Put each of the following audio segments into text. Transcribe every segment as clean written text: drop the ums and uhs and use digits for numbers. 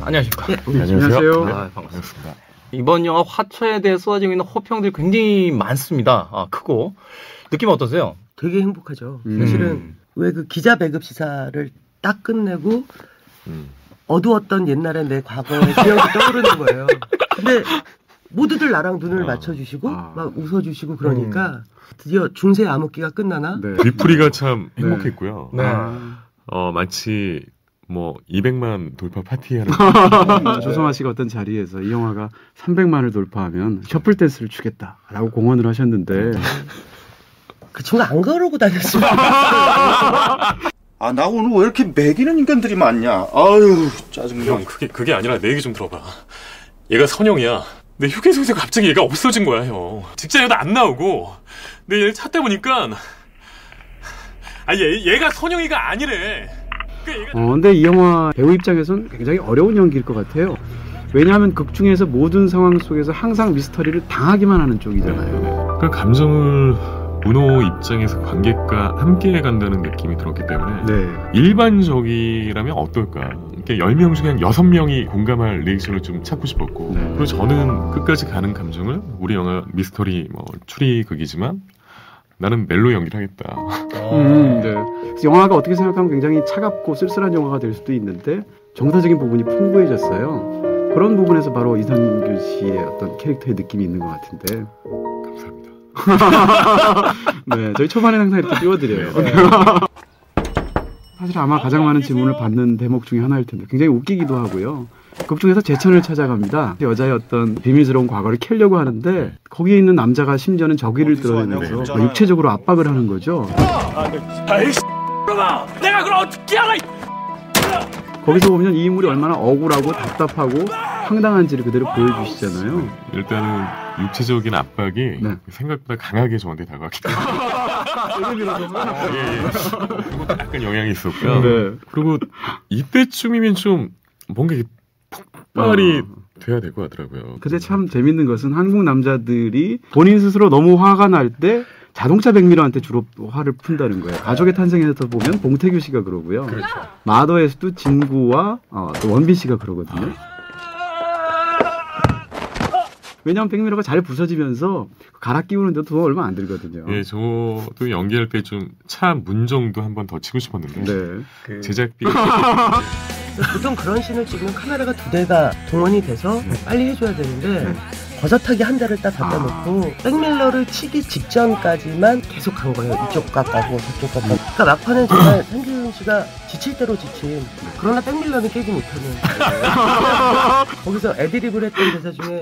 안녕하십니까. 네, 안녕하세요. 아, 반갑습니다. 이번 영화 화초에 대해 쏟아지고 있는 호평들이 굉장히 많습니다. 크고. 느낌 어떠세요? 되게 행복하죠. 사실은 왜 그 기자 배급 시사를 딱 끝내고 어두웠던 옛날에 내 과거의 기억이 떠오르는 거예요. 근데 모두들 나랑 눈을 맞춰주시고 막 웃어주시고 그러니까 드디어 중세 암흑기가 끝나나? 네. 뒤풀이가 참 행복했고요. 네. 마치 뭐 200만 돌파 파티하는 조성아 씨가 어떤 자리에서 이 영화가 300만을 돌파하면 셔플 댄스를 추겠다라고 공언을 하셨는데 그 친구 안 그러고 다녔어요. 나 오늘 왜 이렇게 매기는 인간들이 많냐? 아유 짜증나. 형 그게 아니라 내 얘기 좀 들어봐. 얘가 선영이야. 내 휴게소에서 갑자기 얘가 없어진 거야 형. 직장에도 안 나오고 내 얘를 찾다 보니까 얘가 선영이가 아니래. 근데 이 영화 배우 입장에서는 굉장히 어려운 연기일 것 같아요. 왜냐하면 극 중에서 모든 상황 속에서 항상 미스터리를 당하기만 하는 쪽이잖아요. 그 감정을 문호 입장에서 관객과 함께 간다는 느낌이 들었기 때문에 일반적이라면 어떨까. 그러니까 10명 중에 한 6명이 공감할 리액션을 좀 찾고 싶었고 그리고 저는 끝까지 가는 감정을 우리 영화 미스터리 추리극이지만 나는 멜로 연기를 하겠다. 네. 영화가 어떻게 생각하면 굉장히 차갑고 쓸쓸한 영화가 될 수도 있는데 정서적인 부분이 풍부해졌어요. 그런 부분에서 바로 이선균 씨의 어떤 캐릭터의 느낌이 있는 것 같은데. 감사합니다. 네, 저희 초반에 항상 이렇게 띄워드려요. 사실 아마 가장 많은 질문을 받는 대목 중에 하나일 텐데 굉장히 웃기기도 하고요. 극 중에서 제천을 찾아갑니다. 여자의 어떤 비밀스러운 과거를 캐려고 하는데 거기에 있는 남자가 심지어는 저기를 드러내면서 육체적으로 압박을 하는 거죠. 내가 그걸 어떻게 알아? 거기서 보면 이 인물이 얼마나 억울하고 답답하고 황당한지를 그대로 보여주시잖아요. 일단은 육체적인 압박이 생각보다 강하게 저한테 다가왔기 때문에 약간 영향이 있었고요. 그리고 이때쯤이면 좀 뭔가 폭발이 돼야 될 것 같더라고요. 근데 참 재밌는 것은 한국 남자들이 본인 스스로 너무 화가 날 때 자동차 백미러한테 주로 화를 푼다는 거예요. 가족의 탄생에서 보면 봉태규 씨가 그러고요. 그렇죠. 마더에서도 진구와 또 원빈 씨가 그러거든요. 왜냐하면 백미러가 잘 부서지면서 갈아 끼우는데도 돈 얼마 안 들거든요. 예, 저도 연기할 때 좀 차 문정도 한 번 더 치고 싶었는데 제작비 보통 그런 씬을 찍으면 카메라가 2대가 동원이 돼서 빨리 해줘야 되는데 버젓하게 한 대를 딱 갖다 놓고 백밀러를 치기 직전까지만 계속 간 거예요. 이쪽 각 가고 저쪽 각 가고. 그러니까 막판은 정말 상규 씨가 지칠 대로 지친. 그러나 백밀러는 깨지 못하는. 거기서 애드립을 했던 대사 중에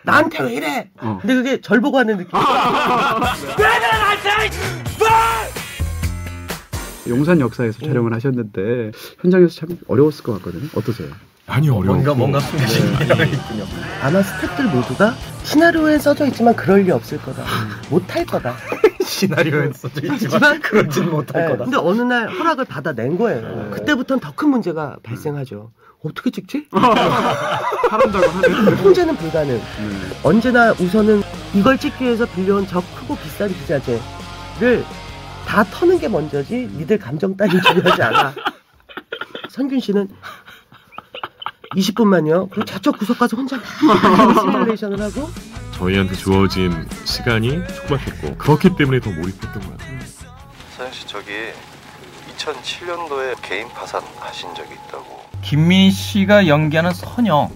나한테 왜 이래? 근데 그게 절 보고 하는 느낌. 왜 그래 나한테! 용산 역사에서 촬영을 하셨는데 현장에서 참 어려웠을 것 같거든요. 어떠세요? 많이 어려웠고 뭔가 숨겨진 게 있군요. 아마 스태프들 모두가 시나리오에 써져 있지만 그럴 리 없을 거다. 못할 거다. 시나리오에 써져 있지만 그러진 못할 거다. 근데 어느 날 허락을 받아낸 거예요. 그때부터는 더 큰 문제가 발생하죠. 어떻게 찍지? 사람들과 하는 통제는 불가능. 언제나 우선은 이걸 찍기 위해서 빌려온 저 크고 비싼 기자재를 다 터는 게 먼저지 니들 감정 따위 중요하지 않아. 선균 씨는 20분만요. 그리고 저쪽 구석 가서 혼자 막 시뮬레이션을 하고 저희한테 주어진 시간이 촉박했고 그렇기 때문에 더 몰입했던 것 같아요. 서영 씨 저기 2007년도에 개인 파산하신 적이 있다고. 김민 씨가 연기하는 선영,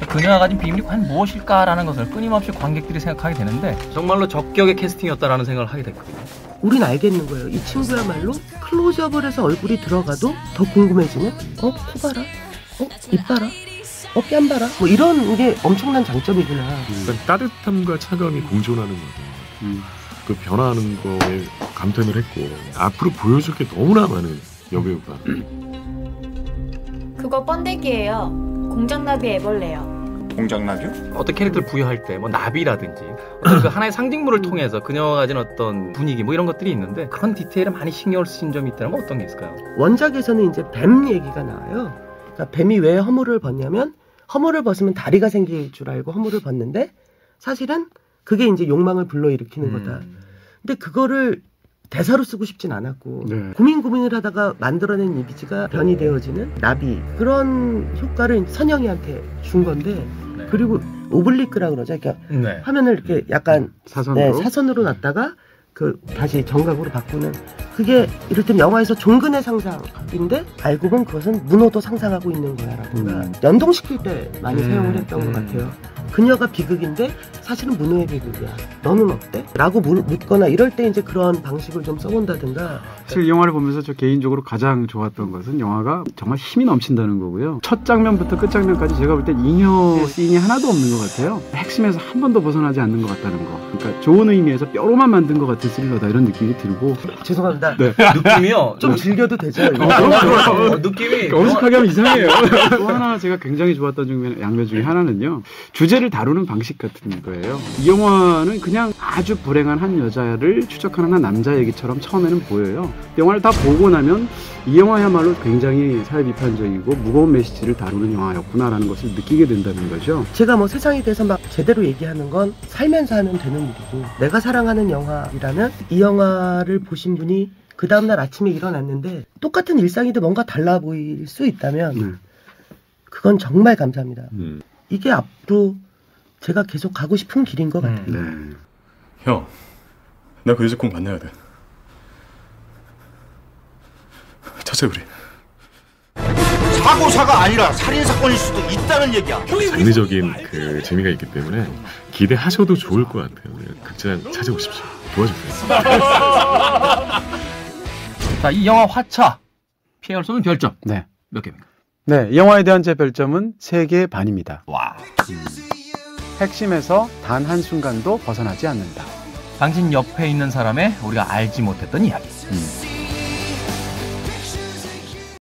그녀가 가진 비밀이 과연 무엇일까라는 것을 끊임없이 관객들이 생각하게 되는데 정말로 적격의 캐스팅이었다라는 생각을 하게 됐거든요. 우린 알겠는 거예요. 이 친구야말로 클로즈업을 해서 얼굴이 들어가도 더 궁금해지는 코 봐라, 입 봐라, 뺨 봐라, 뭐 이런 게 엄청난 장점이구나. 따뜻함과 차가움이 공존하는 거죠. 그 변화하는 거에 감탄을 했고 앞으로 보여줄 게 너무나 많은 여배우가. 그거 번데기예요. 공장나비 애벌레요. 공장나비요? 어떤 캐릭터를 부여할 때 뭐 나비라든지 어떤 그 하나의 상징물을 통해서 그녀가 가진 어떤 분위기 뭐 이런 것들이 있는데 그런 디테일에 많이 신경을 쓰신 점이 있다면 어떤 게 있을까요? 원작에서는 이제 뱀 얘기가 나와요. 그러니까 뱀이 왜 허물을 벗냐면 허물을 벗으면 다리가 생길 줄 알고 허물을 벗는데 사실은 그게 이제 욕망을 불러일으키는 거다. 근데 그거를 대사로 쓰고 싶진 않았고 네. 고민을 하다가 만들어낸 이미지가 변이 되어지는 나비 그런 효과를 선영이한테 준 건데 네. 그리고 오블리크라 그러죠. 그러니까 네. 화면을 이렇게 약간 사선으로. 사선으로 놨다가 다시 정각으로 바꾸는 그게 이를테면 영화에서 종근의 상상인데 알고 보면 그것은 문호도 상상하고 있는 거야라든가 연동시킬 때 많이 사용을 했던 것 같아요. 그녀가 비극인데 사실은 문호의 비극이야. 너는 어때? 라고 묻거나 이럴 때 이제 그런 방식을 좀 써본다든가. 사실 이 영화를 보면서 저 개인적으로 가장 좋았던 것은 영화가 정말 힘이 넘친다는 거고요. 첫 장면부터 끝 장면까지 제가 볼 땐 잉여 씬이 하나도 없는 것 같아요. 핵심에서 한 번도 벗어나지 않는 것 같다는 거. 그러니까 좋은 의미에서 뼈로만 만든 것 같은 스릴러다 이런 느낌이 들고. 죄송합니다. 네. 느낌이요. 좀 즐겨도 되죠. 이거. 느낌이 어색하게 하면 이상해요. 또 하나 제가 굉장히 좋았던 양면 중에 하나는요. 주제를 다루는 방식 같은 거예요. 이 영화는 그냥 아주 불행한 한 여자를 추적하는 한 남자 얘기처럼 처음에는 보여요. 영화를 다 보고 나면 이 영화야말로 굉장히 사회 비판적이고 무거운 메시지를 다루는 영화였구나라는 것을 느끼게 된다는 거죠. 제가 뭐 세상에 대해서 막 제대로 얘기하는 건 살면서 하면 되는 일이고 내가 사랑하는 영화라는 이 영화를 보신 분이 그 다음날 아침에 일어났는데 똑같은 일상인데 뭔가 달라 보일 수 있다면 그건 정말 감사합니다. 이게 앞으로 제가 계속 가고 싶은 길인 것 같아요. 네. 형, 나 그 여자 꼭 만나야 돼. 찾아 우리. 사고사가 아니라 살인사건일 수도 있다는 얘기야. 장르적인 그 재미가 있기 때문에 기대하셔도 좋을 것 같아요. 극장 찾아오십시오. 도와주세요. 자, 이 영화 화차 피해갈 수 없는 별점 네. 몇 개입니까? 네, 이 영화에 대한 제 별점은 3개 반입니다. 와. 핵심에서 단 한순간도 벗어나지 않는다. 당신 옆에 있는 사람의 우리가 알지 못했던 이야기.